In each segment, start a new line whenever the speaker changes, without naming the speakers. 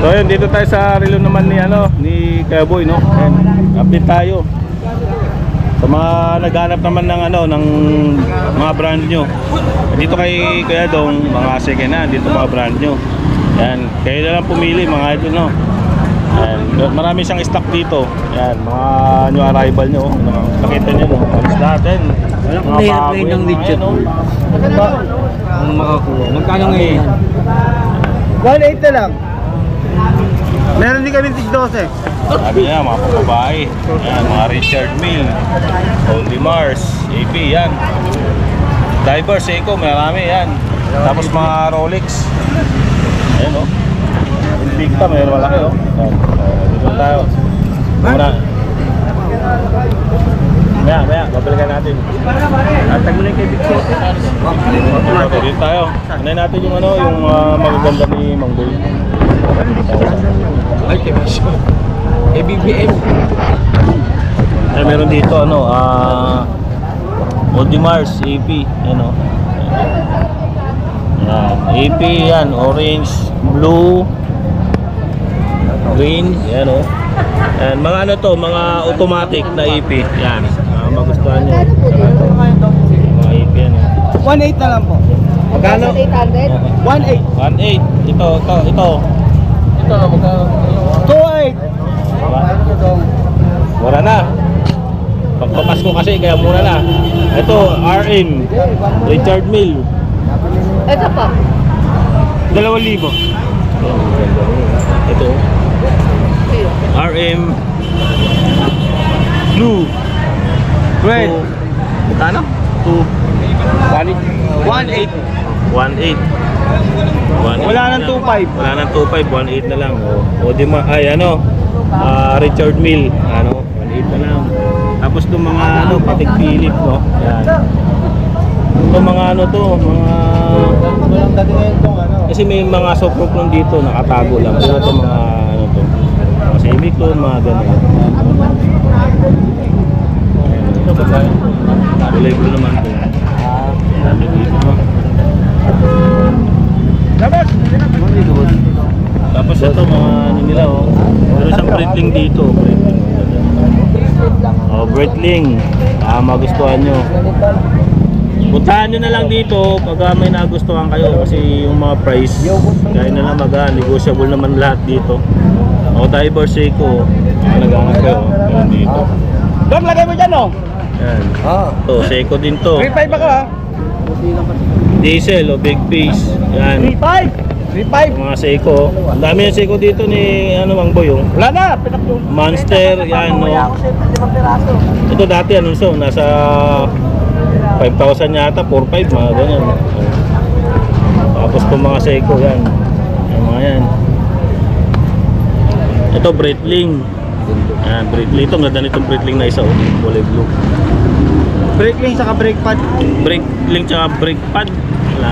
So yun, dito tayo sa relo naman ni ni Kuya Boy, no. Ayan, update tayo. Sa mga naghanap naman ng ng mga brand nyo. Dito kay Kuya Dong, mga second hand, dito mga brand nyo. Yan, kayo na lang pumili mga idol, no. Yan, marami siyang stock dito. Yan, mga new arrival nyo. Nakita nyo, no. Alis natin.
Walang mahirap ngayon ng widget. Ang makakuha. Magkano ngayon?
1.8 na lang. Meron din kami tig 12.
Sabi niya, mga pababae. Yan, mga Richard Mille, Only Mars, AP, yan. Diver, Seiko, marami yan. Tapos mga Rolex. Ayan, oh. Invicta, mayroon malaki, oh. Yan. Dito tayo. Muna. Maya, babalikan natin.
Atag mo na yung kay Victor.
Okay, dito tayo. Unahin natin yung yung magaganda ni Mang Boy.
Ay, kebisyo. ABBM.
Ay, meron dito Only Mars, AP, yan, oh. Yan, AP yan, orange, blue, green, yan, oh. Yan, mga mga automatic na AP, yan. Magustuhan nyo. Mga AP yan, oh.
1.8 na lang po.
Magkano?
1.8.
1.8. Ito.
Ito na magkano?
2.8.
Mura na. Pagpapasko kasi kaya mura na. Ito, RM, Richard Mille.
Ito pa.
2,000. Ito. RM Blue.
Red.
Magkano?
1.8.
1.8.
Wala nang 2.5.
Wala nang 2.5, 1.8 na lang. O di Richard Mille, 1.8 na lang. Tapos itong mga patig Philip, no. Yan. Ito mga mga
Walang dati ngayon itong
kasi may mga soft rock dito nakatago lang. Pero ito mga to. Mga semi-clone, mga ganun. Kulay blue naman ito. Dami dito, no. Tapos ito mga nila, oh. Pero isang Breitling dito, Breitling. Oh, Breitling. Magustuhan nyo. Puntahan nyo na lang dito pag may nagustuhan kayo kasi yung mga price kaya na lang negotiable naman lahat dito. O Diver, Seiko, naghanap kayo. Yan dito.
Dom, lagay mo dyan, oh.
Yan. To, Seiko din to.
3.5 ako, ha.
Diesel o big piece. Yan.
3.5. 3.5.
Mga Seiko. Ang dami yung Seiko dito ni Mang Boy, oh.
Wala na, pinakyo.
Monster, yan, no. Ito dati nasa 5,000 yata, 4,500, mga ganyan. Tapos itong mga Seiko, yan. Yan, mga yan. Ito, Breitling. Yan, Breitling. Ito, ganda nitong Breitling na isa, oh. Kulay blue.
Breitling saka brake pad.
Breitling tsaka brake pad. Wala.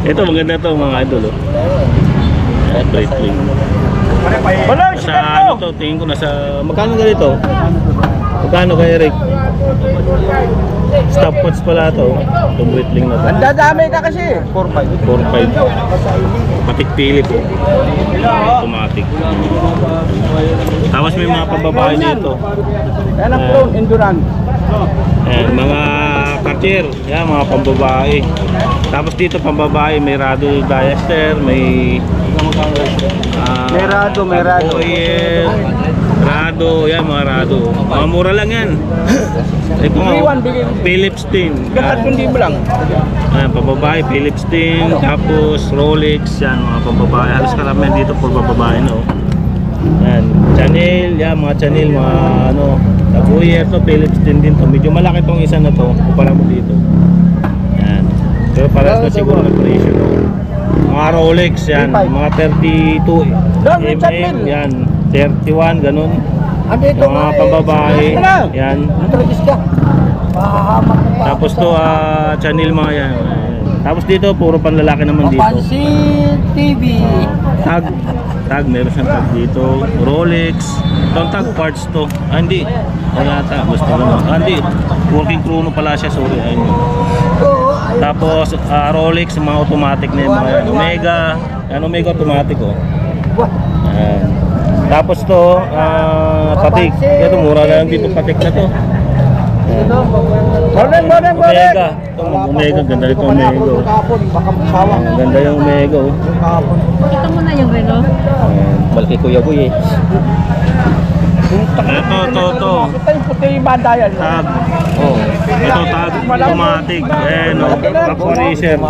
Ito, maganda to mga idol, oh. Yan, Breitling.
Wala,
Sa to, tingin ko nasa, magkano ganito? Magkano kay Eric? Stopwatch pala to. Itong Breitling na to.
ang dadami ka kasi. 4.5.
4.5. Matic Philip, oh. Automatic. Tapos may mga pababae dito.
Yan ang pro, Endurance.
Ayan, mga Cartier. Yan, mga pambabae. Tapos dito pambabae, may Rado Diaster, may
May Rado.
Rado, yan mga Rado. Mga mura lang yan. Ito nga, Philips din.
Gatat kundi mo lang.
Ayan, pababae, Philips din. Tapos Rolex, yan mga pababae. Halos karamihan dito po pababae, no. Yan, Chanel, yan mga Chanel, mga Tabuyer to, Philips din to. Medyo malaki tong isa na to, kumpara mo dito. Yan. Pero parehas na siguro nag-ratio, no. Mga Rolex, yan, mga 32 mm, yan, 31, ganun. Yung mga pambabae, yan. Tapos to, Chanel mga yan. Tapos dito, puro panlalaki naman dito.
Pansin TV.
Tag, meron siyang tag dito. Rolex. Itong tag parts to. Hindi. Wala ata. Basta naman. Hindi. Working chrono pala siya. Sorry. Ayun. Tapos Rolex, mga automatic na yung mga yan. Omega. Yan, Omega automatic oh. Yan. Tapos to, patik. Ito, mura na lang dito patik na to. Yan. Omega. Ito, Omega. Ganda rin ito Omega oh. Ganda yung Omega oh.
Kita mo na yung relo.
Yan.
Malaki Kuya Boy eh.
Ito. Tag.
Oo.
Ito tag automatic. Ayan o. Vaporizzer.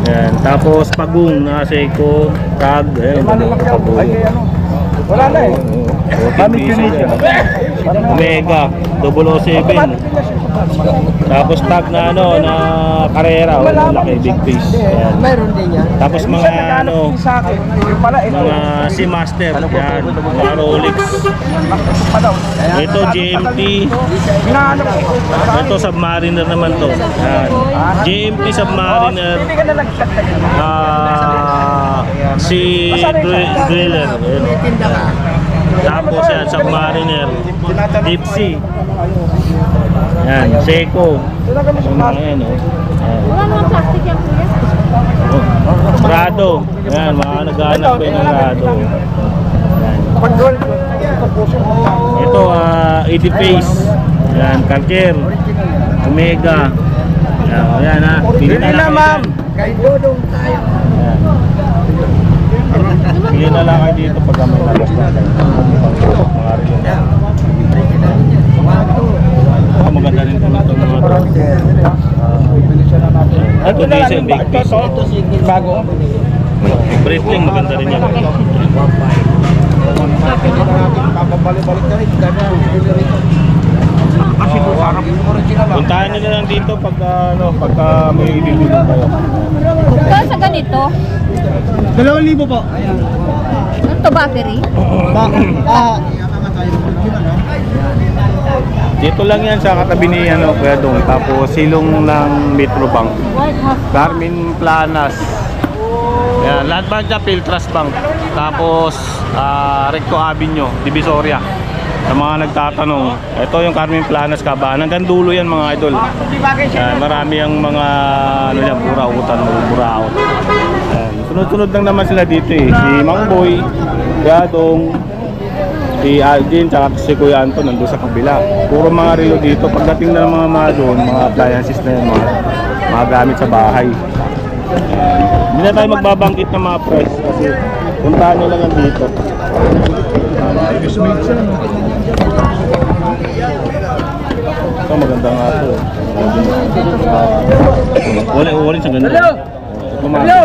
Ayan. Tapos pagong na Seiko. Tag. Ayan o. Pagong.
Wala na eh.
Omega. 007. Tapos tag na ano na Carrera. O. Laki big piece. Ayan.
Mayroon din yan.
Tapos mga ano.
Sa akin, yung pala ito.
Mga Seamaster. Yan. Mga Rolex. Ito GMT.
Hinahanap ko.
Ito Submariner naman to. Yan. GMT Submariner.
Hindi ka na nag-shot
Si Driller. Ayun. Tapos yan Submariner. Deep Sea. Yan. Seiko. Yung mga yan oh. Yan.
Wala naman plastic yan, kuya.
Prado. Yan. Mga naghahanap ko yung Prado. Yan. Ito, 80 Face. Yan, Cartier. Omega. Yan ha. Pili na lang
ma'am.
kayo
Kay Dodong tayo.
dyan. Pili na lang kayo dito pag may labas na kayo. Mga rin yun. Maganda rin kung ito mga ito. Ito diesel big piece.
Bago.
Breitling maganda rin yan.
Papabalik-balik na rin. Kasi kung sarap yung original.
Puntahan nyo na lang dito pagka may ibibigay kayo.
Kaya sa ganito,
2,000 po.
ito battery.
Dito lang yan sa katabi ni Kuya Dong. Tapos silong ng Metrobank.
White half.
Carmen Planas. Yan, lahat ba dyan, Piltras Bank. Tapos Recto Avenue, Divisoria. Sa mga nagtatanong, ito yung Carmen Planas Kabaan. Hanggang dulo yan mga idol. Yan, marami ang mga burautan, buraot. Yan, sunod-sunod lang naman sila dito eh. Si Mang Boy, Gadong, si Aldin, tsaka si Kuya Anton nandun sa kabila. Puro mga relo dito. Pagdating na ng mga doon, mga appliances na yun, mga gamit sa bahay. Hindi na tayo magbabangkit ng mga price kasi puntahan nyo lang dito. Ito maganda nga ito. Wala sa ganda. Hello!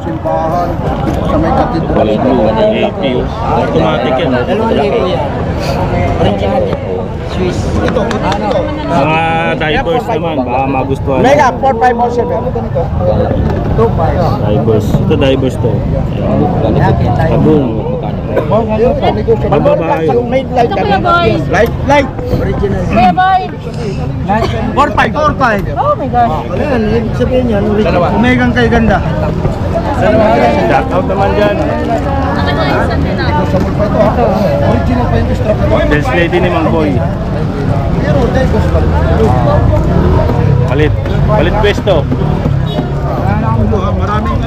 Simbahan. Sa may katidral.
Automatic yan.
Swiss. Ito.
Mga divers naman, baka magustuhan.
Mega 4507.
Divers. Ito divers to. Pagong. Pagbabae.
Light
Ito, Kuya Boy.
Light. Original.
Kuya Boy.
45.
Oh my gosh.
Ayan, ibig sabihin yan. Umegang kay ganda.
Shout out naman dyan.
Original pa yung strap na.
Sales lady ni Mang Boy.
Pero dahil gusto
Palit pwesto.
maraming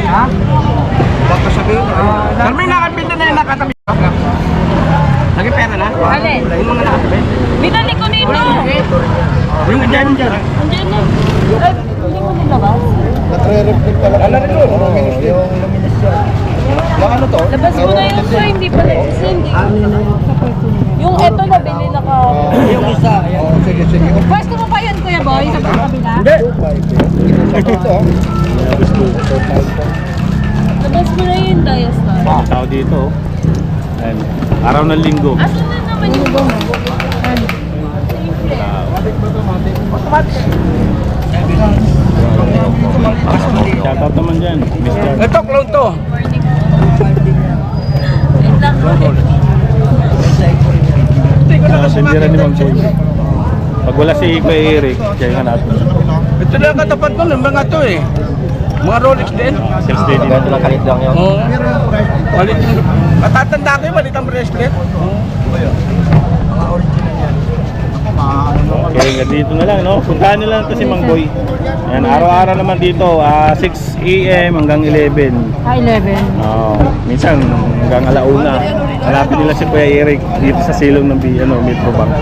ha? Baka sabihin. Carmen, nakapinta na yung nakatabi. Lagi pera na?
Alin?
Yung mga nakatabi.
Binali ko nito.
Yung dyan.
Andiyan na. Ay, hindi mo nilabas.
Natre-reflect talaga. Ano rin yun? Yung luminescent. Yung ano to?
Labas mo na yung so, hindi pa nag-send. Yung eto na bili naka...
Yung isa. Sige.
Pwesto mo pa yun, Kuya Boy, sa kabila?
Hindi. Ito.
Labas mo na yun, Diastar.
Tao dito. Ayan. Araw ng linggo.
Asan na naman yung mo?
Shout out naman dyan. Mr.
Ito, clown to.
Wait lang.
Sendira ni Mang Boy. Pag wala si Kuya Eric, kaya nga natin.
Ito lang katapat ko ng mga to eh. Mga Rolex din.
Sales lady na ito lang kalit lang yun.
Oo. Malit yung... Matatanda ko yung malit ang bracelet. Mga original yan.
Okay, dito na lang, no? Puntahan nyo lang ito si Mang Boy. Yan, araw-araw naman dito, 6 AM hanggang 11.
11.
Minsan hanggang alauna. Hanapin nila si Kuya Eric dito sa silong ng Metro Bank.